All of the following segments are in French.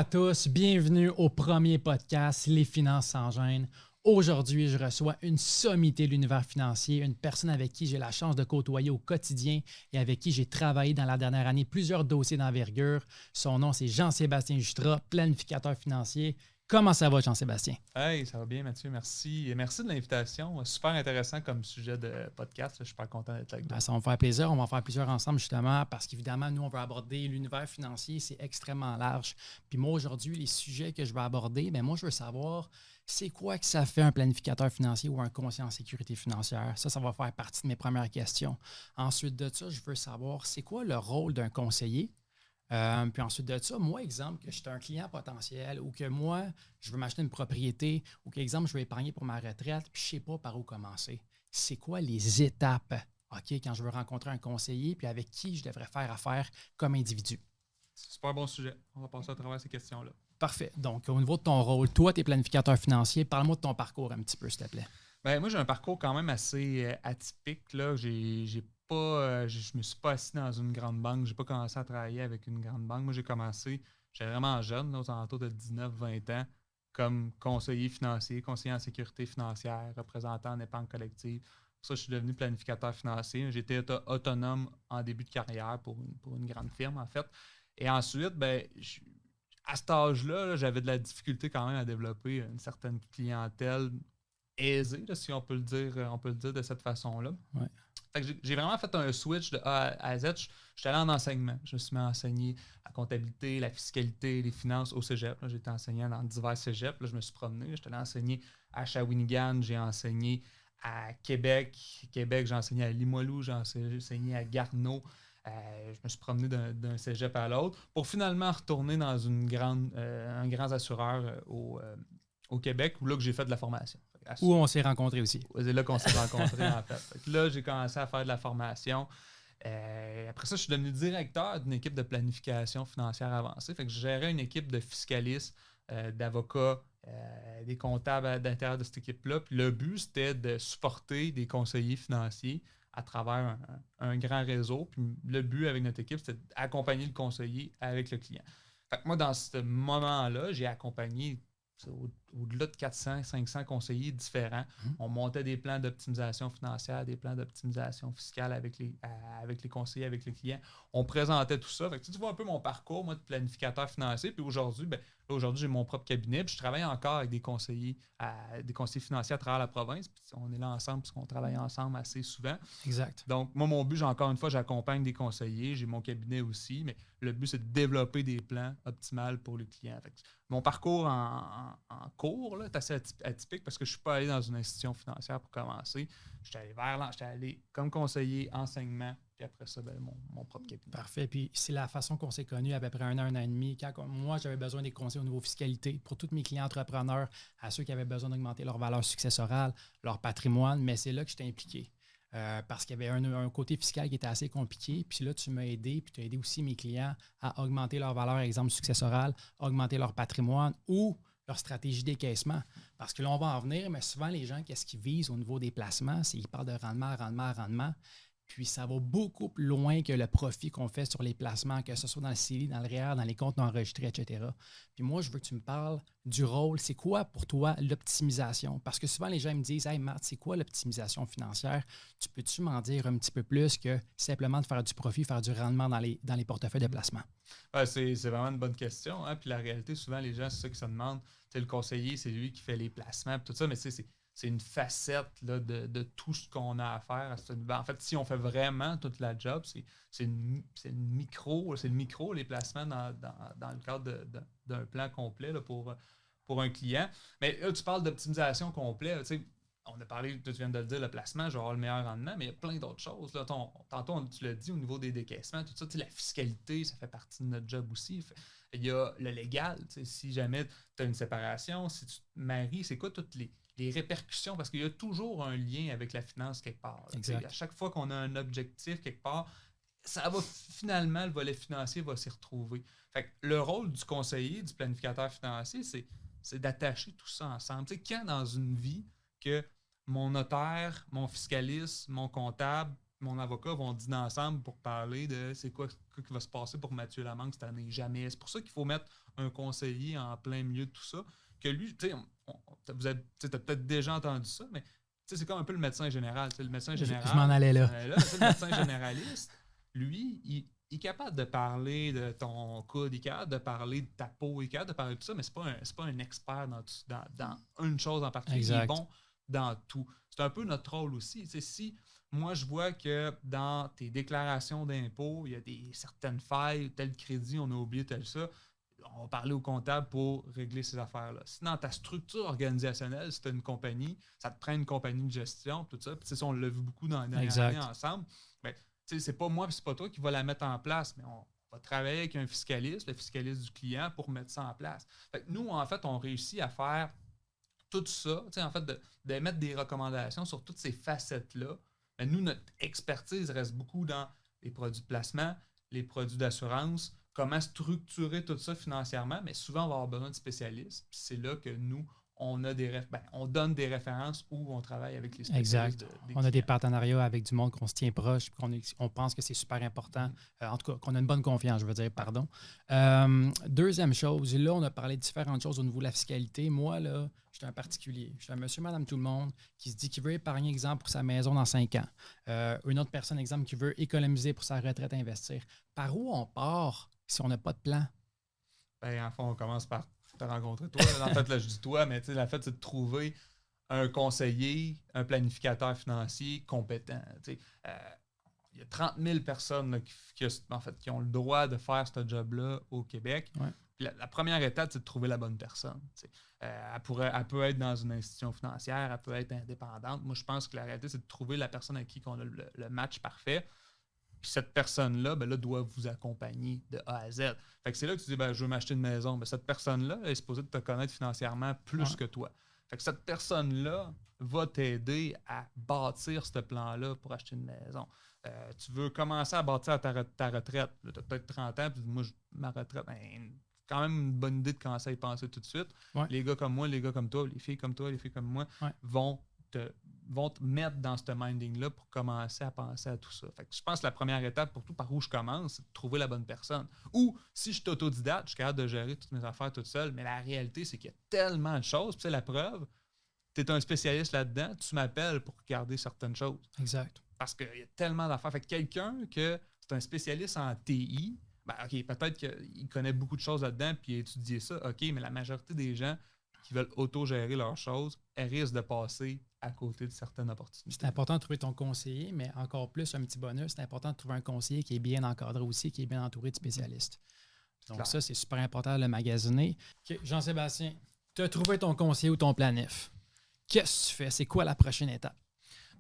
tous, bienvenue au premier podcast Les Finances sans gêne. Aujourd'hui, je reçois une sommité de l'univers financier, une personne avec qui j'ai la chance de côtoyer au quotidien et avec qui j'ai travaillé dans la dernière année plusieurs dossiers d'envergure. Son nom, c'est Jean-Sébastien Jutras, planificateur financier. Comment ça va, Jean-Sébastien? Hey, ça va bien, Mathieu. Merci. Et merci de l'invitation. Super intéressant comme sujet de podcast. Je suis super content d'être avec toi. Ça va me faire plaisir. On va en faire plusieurs ensemble, justement, parce qu'évidemment, nous, on va aborder l'univers financier. C'est extrêmement large. Puis moi, aujourd'hui, les sujets que je vais aborder, moi, je veux savoir, c'est quoi que ça fait un planificateur financier ou un conseiller en sécurité financière? Ça va faire partie de mes premières questions. Ensuite de ça, je veux savoir, c'est quoi le rôle d'un conseiller? Puis ensuite de ça, moi, exemple, que je suis un client potentiel ou que moi, je veux m'acheter une propriété ou que, exemple, je veux épargner pour ma retraite, puis je ne sais pas par où commencer. C'est quoi les étapes, OK, quand je veux rencontrer un conseiller, puis avec qui je devrais faire affaire comme individu? C'est un super bon sujet. On va passer à travers ces questions-là. Parfait. Donc, au niveau de ton rôle, toi, tu es planificateur financier. Parle-moi de ton parcours un petit peu, s'il te plaît. Moi, j'ai un parcours quand même assez atypique. Là. Je me suis pas assis dans une grande banque. J'ai pas commencé à travailler avec une grande banque. Moi, j'étais vraiment jeune, là, aux alentours de 19-20 ans, comme conseiller financier, conseiller en sécurité financière, représentant en épargne collective. Pour ça, je suis devenu planificateur financier. J'étais autonome en début de carrière pour une grande firme, en fait. Et ensuite, à cet âge-là, là, j'avais de la difficulté quand même à développer une certaine clientèle aisée, là, si on peut le dire de cette façon-là. Ouais. Fait que j'ai vraiment fait un switch de A à Z. Je suis allé en enseignement. Je me suis mis à enseigner la comptabilité, la fiscalité, les finances au cégep. J'ai été enseignant dans divers cégeps. Là, je me suis promené. J'étais allé enseigner à Shawinigan, j'ai enseigné à Québec. Québec, j'ai enseigné à Limoilou, j'ai enseigné à Garneau. Je me suis promené d'un cégep à l'autre pour finalement retourner dans un grand assureur au Québec, où là que j'ai fait de la formation. Où on s'est rencontrés aussi. C'est là qu'on s'est rencontrés, en fait. Là, j'ai commencé à faire de la formation. Après ça, je suis devenu directeur d'une équipe de planification financière avancée. Fait que je gérais une équipe de fiscalistes, d'avocats, des comptables à l'intérieur de cette équipe-là. Puis le but, c'était de supporter des conseillers financiers à travers un grand réseau. Puis le but avec notre équipe, c'était d'accompagner le conseiller avec le client. Fait que moi, dans ce moment-là, j'ai accompagné au-delà de 400, 500 conseillers différents. On montait des plans d'optimisation financière, des plans d'optimisation fiscale avec les conseillers, avec les clients. On présentait tout ça. Fait que, tu vois un peu mon parcours, moi, de planificateur financier. Puis aujourd'hui, j'ai mon propre cabinet. Puis je travaille encore avec des conseillers financiers à travers la province. Puis on est là ensemble parce qu'on travaille ensemble assez souvent. Exact. Donc, moi, mon but, encore une fois, j'accompagne des conseillers. J'ai mon cabinet aussi. Mais le but, c'est de développer des plans optimaux pour les clients. Fait que mon parcours en cours là, est assez atypique parce que je ne suis pas allé dans une institution financière pour commencer. J'étais allé comme conseiller, enseignement, puis après ça, mon propre cabinet. Parfait. Puis c'est la façon qu'on s'est connus à peu près un an et demi. Moi, j'avais besoin des conseils au niveau fiscalité pour tous mes clients entrepreneurs, à ceux qui avaient besoin d'augmenter leur valeur successorale, leur patrimoine, mais c'est là que j'étais impliqué. Parce qu'il y avait un côté fiscal qui était assez compliqué. Puis là, tu m'as aidé, puis tu as aidé aussi mes clients à augmenter leur valeur, exemple successorale, augmenter leur patrimoine ou leur stratégie d'écaissement. Parce que là, on va en venir, mais souvent, les gens, qu'est-ce qu'ils visent au niveau des placements? C'est qu'ils parlent de rendement. Puis ça va beaucoup plus loin que le profit qu'on fait sur les placements, que ce soit dans le CELI, dans le REER, dans les comptes non enregistrés, etc. Puis moi, je veux que tu me parles du rôle. C'est quoi pour toi l'optimisation? Parce que souvent, les gens me disent « Hey, Matt, c'est quoi l'optimisation financière? Tu peux-tu m'en dire un petit peu plus que simplement de faire du profit, faire du rendement dans les portefeuilles de placement? » C'est vraiment une bonne question. Hein? Puis la réalité, souvent, les gens, c'est ça qui se demandent. Le conseiller, c'est lui qui fait les placements, tout ça, mais c'est une facette là, de tout ce qu'on a à faire. En fait, si on fait vraiment toute la job, c'est le micro, les placements dans le cadre d'un plan complet là, pour un client. Mais là, tu parles d'optimisation complète. On a parlé, tu viens de le dire, le placement, je vais avoir le meilleur rendement, mais il y a plein d'autres choses. Là. Tantôt, tu l'as dit, au niveau des décaissements, tout ça, la fiscalité, ça fait partie de notre job aussi. Il y a le légal. Si jamais tu as une séparation, si tu te maries, c'est quoi toutes les répercussions? Parce qu'il y a toujours un lien avec la finance quelque part. À chaque fois qu'on a un objectif quelque part, ça va finalement, le volet financier va s'y retrouver. Fait que le rôle du conseiller, du planificateur financier, c'est d'attacher tout ça ensemble. Quand dans une vie que mon notaire, mon fiscaliste, mon comptable mon avocat vont dîner ensemble pour parler de c'est quoi qui va se passer pour Mathieu Lamanque cette année. Jamais. C'est pour ça qu'il faut mettre un conseiller en plein milieu de tout ça. Que lui, tu sais, tu as peut-être déjà entendu ça, mais c'est comme un peu le médecin général. Le médecin général. Je m'en allais là. Le médecin généraliste, lui, il est capable de parler de ton coude, il est capable de parler de ta peau, il est capable de parler de tout ça, mais c'est pas un expert dans une chose en particulier. Exact. Il est bon dans tout. C'est un peu notre rôle aussi. T'sais, si moi, je vois que dans tes déclarations d'impôts, il y a certaines failles, tel crédit, on a oublié tel ça, on va parler au comptable pour régler ces affaires-là. Si dans ta structure organisationnelle, si tu as une compagnie, ça te prend une compagnie de gestion, tout ça. Puis, on l'a vu beaucoup dans les dernières années ensemble. Mais c'est pas moi et c'est pas toi qui va la mettre en place, mais on va travailler avec un fiscaliste, le fiscaliste du client, pour mettre ça en place. Fait que nous, en fait, on réussit à faire tout ça, en fait, de mettre des recommandations sur toutes ces facettes-là. Mais nous, notre expertise reste beaucoup dans les produits de placement, les produits d'assurance, comment structurer tout ça financièrement, mais souvent, on va avoir besoin de spécialistes. Puis c'est là que nous, on donne des références où on travaille avec les spécialistes. Exact. On a des partenariats avec du monde qu'on se tient proche, qu'on pense que c'est super important. En tout cas, qu'on a une bonne confiance, je veux dire, pardon. Deuxième chose, là, on a parlé de différentes choses au niveau de la fiscalité. Moi, là, je suis un particulier. Je suis un monsieur, madame, tout le monde qui se dit qu'il veut épargner, exemple, pour sa maison dans 5 ans. Une autre personne, exemple, qui veut économiser pour sa retraite, investir. Par où on part si on n'a pas de plan? Ben, en fond, on commence par te rencontrer toi. En fait, là, je dis toi, mais la fait, c'est de trouver un conseiller, un planificateur financier compétent. Il y a 30 000 personnes là, qui ont le droit de faire ce job-là au Québec. Ouais. La première étape, c'est de trouver la bonne personne. Elle peut être dans une institution financière, elle peut être indépendante. Moi, je pense que la réalité, c'est de trouver la personne avec qui on a le match parfait. Puis cette personne-là, là, doit vous accompagner de A à Z. Fait que c'est là que tu dis, je veux m'acheter une maison. Ben, cette personne-là est supposée te connaître financièrement plus que toi. Fait que cette personne-là va t'aider à bâtir ce plan-là pour acheter une maison. Tu veux commencer à bâtir ta retraite. Tu as peut-être 30 ans, puis moi, ma retraite, quand même une bonne idée de commencer à y penser tout de suite. Ouais. Les gars comme moi, les gars comme toi, les filles comme toi, les filles comme moi vont te mettre dans ce minding-là pour commencer à penser à tout ça. Fait que je pense que la première étape pour tout, par où je commence, c'est de trouver la bonne personne. Ou si je suis autodidacte, je suis capable de gérer toutes mes affaires toute seule, mais la réalité, c'est qu'il y a tellement de choses. Puis c'est la preuve, tu es un spécialiste là-dedans, tu m'appelles pour regarder certaines choses. Exact. Parce qu'il y a tellement d'affaires. Fait que quelqu'un que c'est un spécialiste en TI, OK, peut-être qu'il connaît beaucoup de choses là-dedans puis il a étudié ça, OK, mais la majorité des gens qui veulent auto-gérer leurs choses, elles risquent de passer à côté de certaines opportunités. C'est important de trouver ton conseiller, mais encore plus, un petit bonus, c'est important de trouver un conseiller qui est bien encadré aussi, qui est bien entouré de spécialistes. Donc ça, c'est super important de le magasiner. Okay, Jean-Sébastien, tu as trouvé ton conseiller ou ton planif. Qu'est-ce que tu fais? C'est quoi la prochaine étape?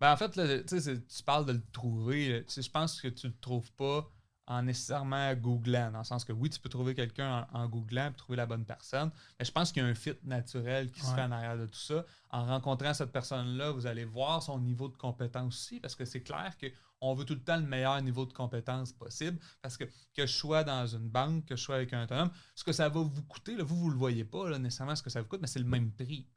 En fait, là, tu parles de le trouver. Je pense que tu ne le trouves pas en nécessairement googlant, dans le sens que oui, tu peux trouver quelqu'un en googlant et trouver la bonne personne, mais je pense qu'il y a un fit naturel qui se fait en arrière de tout ça. En rencontrant cette personne-là, vous allez voir son niveau de compétence aussi, parce que c'est clair qu'on veut tout le temps le meilleur niveau de compétence possible, parce que je sois dans une banque, que je sois avec un autonome, ce que ça va vous coûter, là, vous ne le voyez pas là, nécessairement ce que ça vous coûte, mais c'est le même prix.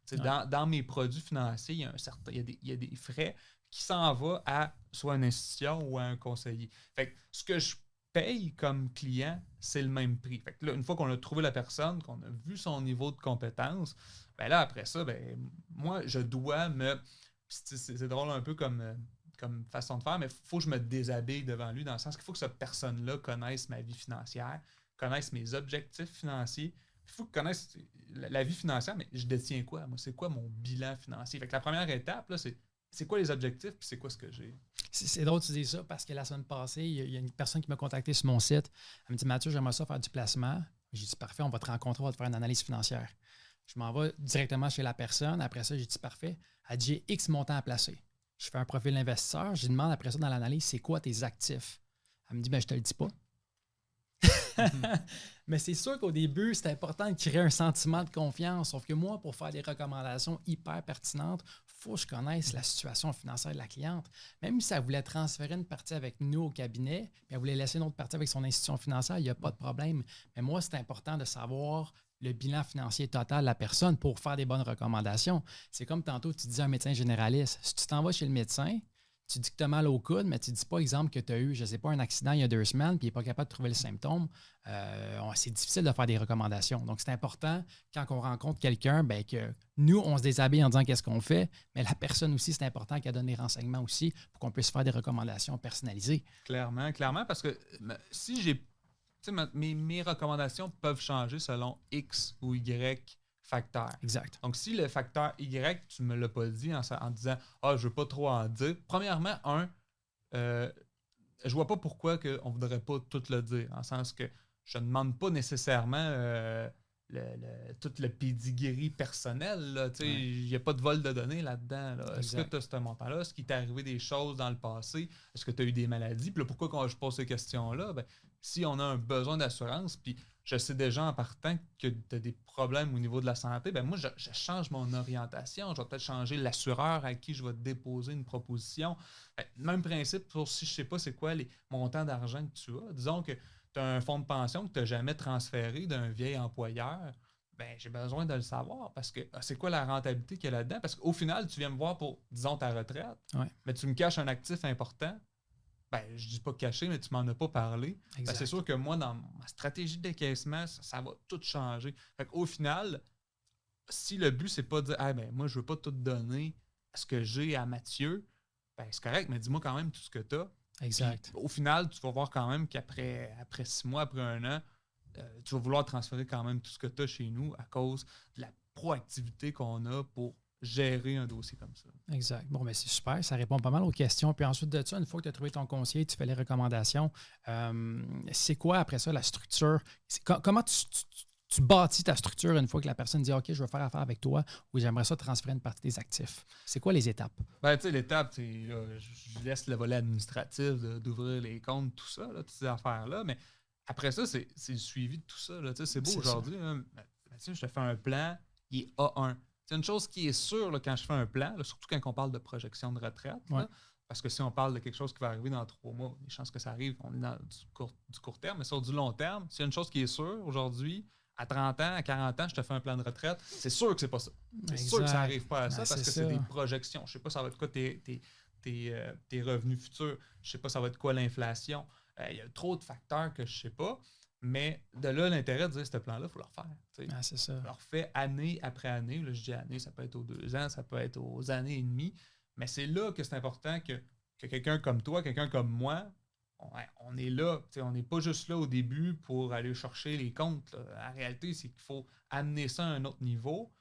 Dans mes produits financiers, il y a des frais qui s'en vont à soit une institution ou à un conseiller. Fait que ce que je paye comme client, c'est le même prix. Fait que là, une fois qu'on a trouvé la personne, qu'on a vu son niveau de compétence, là, après ça, moi, je dois me... C'est drôle un peu comme façon de faire, mais il faut que je me déshabille devant lui, dans le sens qu'il faut que cette personne-là connaisse ma vie financière, connaisse mes objectifs financiers. Il faut qu'il connaisse la vie financière, mais je détiens quoi? Moi, c'est quoi mon bilan financier? Fait que la première étape, là, c'est quoi les objectifs puis c'est quoi ce que j'ai? C'est drôle que tu dis ça parce que la semaine passée, il y a une personne qui m'a contacté sur mon site. Elle me dit, Mathieu, j'aimerais ça faire du placement. J'ai dit, parfait, on va te rencontrer, on va te faire une analyse financière. Je m'en vais directement chez la personne. Après ça, j'ai dit, parfait. Elle dit, j'ai X montant à placer. Je fais un profil d'investisseur. Je lui demande après ça dans l'analyse, c'est quoi tes actifs? Elle me dit, je te le dis pas. Mais c'est sûr qu'au début, c'est important de créer un sentiment de confiance. Sauf que moi, pour faire des recommandations hyper pertinentes, il faut que je connaisse la situation financière de la cliente. Même si elle voulait transférer une partie avec nous au cabinet, puis elle voulait laisser une autre partie avec son institution financière, il n'y a pas de problème. Mais moi, c'est important de savoir le bilan financier total de la personne pour faire des bonnes recommandations. C'est comme tantôt, tu disais un médecin généraliste. Si tu t'en vas chez le médecin, tu dis que tu as mal au coude, mais tu ne dis pas, exemple, que tu as eu, je ne sais pas, un accident il y a 2 semaines, puis il n'est pas capable de trouver le symptôme. C'est difficile de faire des recommandations. Donc, c'est important, quand on rencontre quelqu'un, ben, que nous, on se déshabille en disant qu'est-ce qu'on fait, mais la personne aussi, c'est important qu'elle donne des renseignements aussi pour qu'on puisse faire des recommandations personnalisées. Clairement, parce que si j'ai. Tu sais, mes recommandations peuvent changer selon X ou Y facteurs. Exact. Donc, si le facteur Y, tu ne me l'as pas dit en disant je ne veux pas trop en dire. Premièrement, je vois pas pourquoi on ne voudrait pas tout le dire. En sens que je ne demande pas nécessairement tout le pedigree personnel. Il n'y a pas de vol de données là-dedans. Là. Est-ce que tu as ce montant-là? Est-ce qu'il t'est arrivé des choses dans le passé? Est-ce que tu as eu des maladies? Puis là, pourquoi quand je pose ces questions-là? Ben, si on a un besoin d'assurance, puis je sais déjà en partant que tu as des problèmes au niveau de la santé, ben moi, je change mon orientation. Je vais peut-être changer l'assureur à qui je vais déposer une proposition. Ben, même principe pour si je ne sais pas c'est quoi les montants d'argent que tu as. Disons que tu as un fonds de pension que tu n'as jamais transféré d'un vieil employeur. Ben, j'ai besoin de le savoir parce que c'est quoi la rentabilité qu'il y a là-dedans? Parce qu'au final, tu viens me voir pour, disons, ta retraite, mais tu me caches un actif important. Ben, je dis pas caché, mais tu m'en as pas parlé. Ben, c'est sûr que moi, dans ma stratégie de décaissement, ça va tout changer. Fait qu'au final, si le but, c'est pas de dire ben, moi, je veux pas tout donner ce que j'ai à Mathieu, ben, c'est correct, mais dis-moi quand même tout ce que tu as. Exact. Puis, au final, tu vas voir quand même qu'après 6 mois, après 1 an, tu vas vouloir transférer quand même tout ce que tu as chez nous à cause de la proactivité qu'on a pour gérer un dossier comme ça. Exact. Bon, mais c'est super. Ça répond pas mal aux questions. Puis ensuite de ça, une fois que tu as trouvé ton conseiller, tu fais les recommandations. C'est quoi après ça la structure? Comment tu bâtis ta structure une fois que la personne dit OK, je veux faire affaire avec toi ou j'aimerais ça transférer une partie des actifs? C'est quoi les étapes? Ben, tu sais, l'étape, je laisse le volet administratif d'ouvrir les comptes, tout ça, là, toutes ces affaires-là. Mais après ça, c'est le suivi de tout ça. Là. C'est beau aujourd'hui. Je te fais un plan, il est A1. C'est une chose qui est sûre là, quand je fais un plan, là, surtout quand on parle de projection de retraite. Là, parce que si on parle de quelque chose qui va arriver dans 3 mois, les chances que ça arrive, on est dans du court terme. Mais sur du long terme, s'il y a une chose qui est sûre aujourd'hui, à 30 ans, à 40 ans, je te fais un plan de retraite, c'est sûr que c'est pas ça. C'est sûr que ça n'arrive pas à ça parce que c'est des projections. Je sais pas ça va être quoi tes revenus futurs. Je sais pas ça va être quoi l'inflation. Il y a trop de facteurs que je sais pas. Mais de là, l'intérêt de dire ce plan-là, il faut le refaire. C'est ça. On le refait année après année. Là, je dis année, ça peut être aux 2 ans, ça peut être aux années et demie. Mais c'est là que c'est important que quelqu'un comme toi, quelqu'un comme moi, on est là. On n'est pas juste là au début pour aller chercher les comptes. Là. La réalité, c'est qu'il faut amener ça à un autre niveau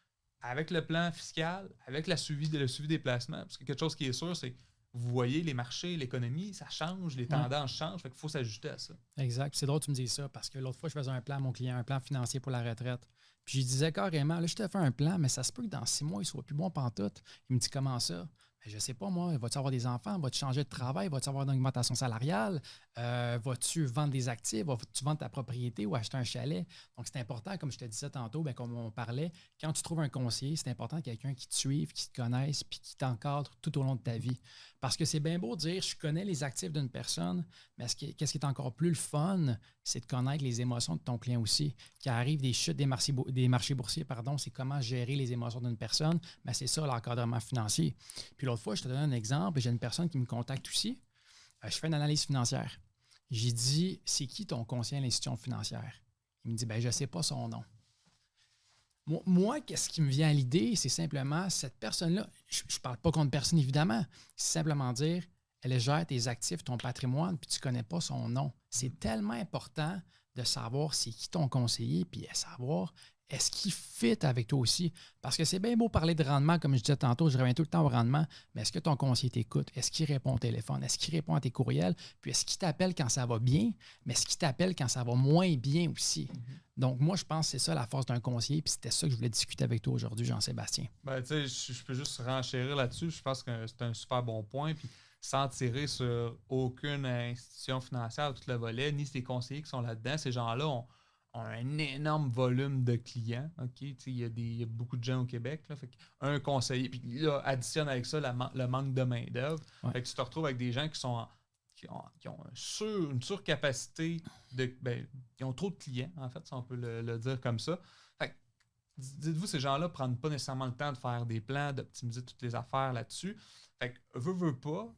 avec le plan fiscal, avec le suivi des placements. Parce que quelque chose qui est sûr, c'est vous voyez, les marchés, l'économie, ça change, les tendances changent, fait qu'il faut s'ajuster à ça. Exact. C'est drôle que tu me dises ça, parce que l'autre fois, je faisais un plan à mon client, un plan financier pour la retraite. Puis je lui disais carrément, là, je te fais un plan, mais ça se peut que dans 6 mois, il soit plus bon pantoute. Il me dit, comment ça? Je ne sais pas, moi, vas-tu avoir des enfants? Vas-tu changer de travail? Vas-tu avoir une augmentation salariale? Vas-tu vendre des actifs? Vas-tu vendre ta propriété ou acheter un chalet? Donc, c'est important, comme je te disais tantôt, comme on parlait, quand tu trouves un conseiller, c'est important quelqu'un qui te suive, qui te connaisse, puis qui t'encadre tout au long de ta vie. Parce que c'est bien beau de dire, je connais les actifs d'une personne, mais qu'est-ce qui est encore plus le fun, c'est de connaître les émotions de ton client aussi. Qui arrive des chutes des marchés boursiers, c'est comment gérer les émotions d'une personne, mais c'est ça l'encadrement financier. Puis l'autre fois, je te donne un exemple, j'ai une personne qui me contacte aussi. Je fais une analyse financière. J'ai dit, c'est qui ton conseiller à l'institution financière? Il me dit, je ne sais pas son nom. Moi, qu'est-ce qui me vient à l'idée, c'est simplement cette personne-là, je ne parle pas contre personne évidemment, c'est simplement dire, elle gère tes actifs, ton patrimoine, puis tu ne connais pas son nom. C'est tellement important de savoir c'est qui ton conseiller, puis de savoir est-ce qu'il fit avec toi aussi? Parce que c'est bien beau parler de rendement, comme je disais tantôt, je reviens tout le temps au rendement, mais est-ce que ton conseiller t'écoute? Est-ce qu'il répond au téléphone? Est-ce qu'il répond à tes courriels? Puis est-ce qu'il t'appelle quand ça va bien? Mais est-ce qu'il t'appelle quand ça va moins bien aussi? Donc, moi, je pense que c'est ça la force d'un conseiller, puis c'était ça que je voulais discuter avec toi aujourd'hui, Jean-Sébastien. Ben, tu sais, je peux juste renchérir là-dessus. Je pense que c'est un super bon point. Puis, sans tirer sur aucune institution financière, tout le volet, ni ces conseillers qui sont là-dedans, ces gens-là ont un énorme volume de clients. Okay? Il y a beaucoup de gens au Québec. Là, fait un conseiller, puis là, additionne avec ça le manque de main-d'œuvre. Ouais. Fait que tu te retrouves avec des gens qui ont une surcapacité qui ont trop de clients, en fait, si on peut le dire comme ça. Fait que, dites-vous, ces gens-là ne prennent pas nécessairement le temps de faire des plans, d'optimiser toutes les affaires là-dessus. Fait que, veut pas,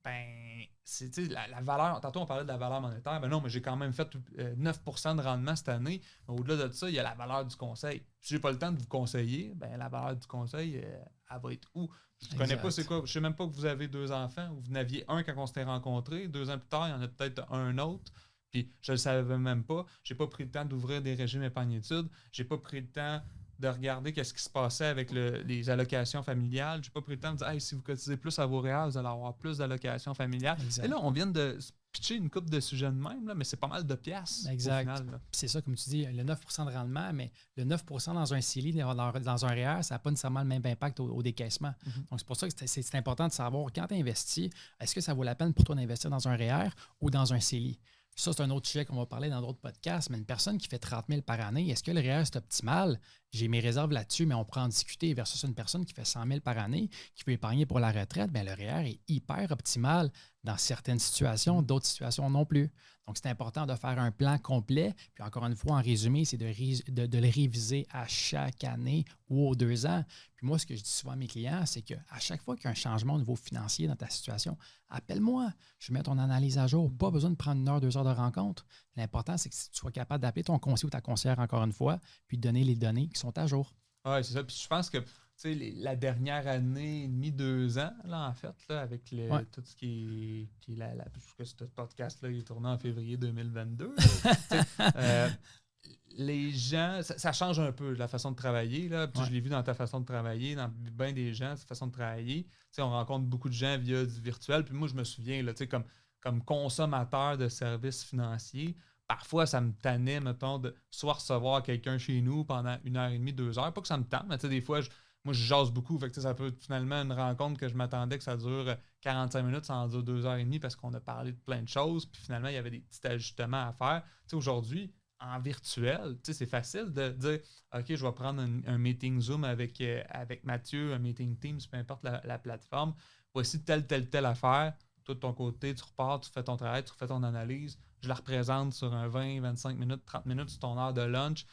ben, c'est la valeur. Tantôt, on parlait de la valeur monétaire. Ben non, mais j'ai quand même fait 9% de rendement cette année. Mais au-delà de ça, il y a la valeur du conseil. Si j'ai pas le temps de vous conseiller, ben la valeur du conseil, elle va être où? Je ne connais pas c'est quoi. Je sais même pas que vous avez 2 enfants. Vous en aviez un quand on s'était rencontrés. 2 ans plus tard, il y en a peut-être un autre. Puis je ne le savais même pas. J'ai pas pris le temps d'ouvrir des régimes épargne-études. J'ai pas pris le temps de regarder qu'est-ce qui se passait avec les allocations familiales. J'ai pas pris le temps de dire hey, si vous cotisez plus à vos REER, vous allez avoir plus d'allocations familiales. Exact. Et là, on vient de pitcher une coupe de sujets de même, là, mais c'est pas mal de piastres. Exact. Au final, c'est ça, comme tu dis, le 9% de rendement, mais le 9% dans un CELI, dans un REER, ça n'a pas nécessairement le même impact au décaissement. Donc, c'est pour ça que c'est important de savoir quand tu investis, est-ce que ça vaut la peine pour toi d'investir dans un REER ou dans un CELI? Ça, c'est un autre sujet qu'on va parler dans d'autres podcasts, mais une personne qui fait 30 000 par année, est-ce que le REER, c'est optimal? J'ai mes réserves là-dessus, mais on pourra en discuter versus une personne qui fait 100 000 par année, qui peut épargner pour la retraite. Bien, le REER est hyper optimal dans certaines situations, d'autres situations non plus. Donc, c'est important de faire un plan complet. Puis encore une fois, en résumé, c'est de le réviser à chaque année ou aux 2 ans. Puis moi, ce que je dis souvent à mes clients, c'est qu'à chaque fois qu'il y a un changement au niveau financier dans ta situation, appelle-moi. Je vais mettre ton analyse à jour. Pas besoin de prendre 1 heure, 2 heures de rencontre. L'important, c'est que tu sois capable d'appeler ton conseiller ou ta conseillère encore une fois, puis de donner les données qui sont à jour. Oui, c'est ça. Puis je pense que la dernière année et demie, 2 ans, là, en fait, là, avec tout ce qui est parce que ce podcast-là, il est tourné en février 2022. Les gens, ça change un peu la façon de travailler. Là. Puis je l'ai vu dans ta façon de travailler, dans bien des gens, cette façon de travailler. On rencontre beaucoup de gens via du virtuel. Puis moi, je me souviens, là, comme consommateur de services financiers, parfois, ça me tannait, mettons, de soit recevoir quelqu'un chez nous pendant 1h30, 2 heures. Pas que ça me tente, mais des fois, moi, je jase beaucoup. Fait que ça peut être finalement une rencontre que je m'attendais que ça dure 45 minutes, ça en dure 2h30 parce qu'on a parlé de plein de choses. Puis finalement, il y avait des petits ajustements à faire. Aujourd'hui, en virtuel, c'est facile de dire OK, je vais prendre un meeting Zoom avec Mathieu, un meeting Teams, peu importe la plateforme. Voici telle affaire. Toi, de ton côté, tu repars, tu fais ton travail, tu refais ton analyse. Je la représente sur un 20, 25 minutes, 30 minutes sur ton heure de lunch.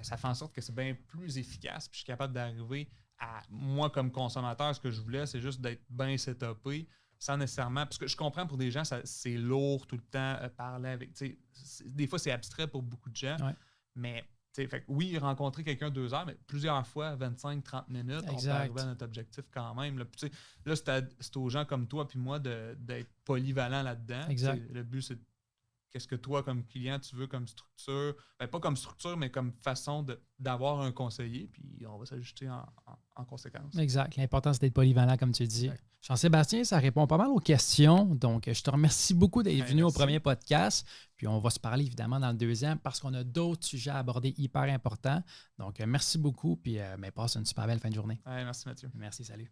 Ça fait en sorte que c'est bien plus efficace. Puis je suis capable d'arriver à moi, comme consommateur, ce que je voulais, c'est juste d'être bien setupé sans nécessairement. Parce que je comprends pour des gens, c'est lourd tout le temps, parler avec. Des fois, c'est abstrait pour beaucoup de gens. Ouais. Mais fait, oui, rencontrer quelqu'un 2 heures, mais plusieurs fois, 25-30 minutes, exact. On peut arriver à notre objectif quand même. Là, c'est aux gens comme toi puis moi d'être polyvalent là-dedans. Exact. Le but, c'est qu'est-ce que toi, comme client, tu veux comme structure. Ben, pas comme structure, mais comme façon d'avoir un conseiller, puis on va s'ajuster en conséquence. Exact. L'important, c'est d'être polyvalent, comme tu dis. Jean-Sébastien, ça répond pas mal aux questions. Donc, je te remercie beaucoup d'être venu au premier podcast. Puis, on va se parler évidemment dans le deuxième parce qu'on a d'autres sujets à aborder hyper importants. Donc, merci beaucoup. Puis, passe une super belle fin de journée. Merci, Mathieu. Merci, salut.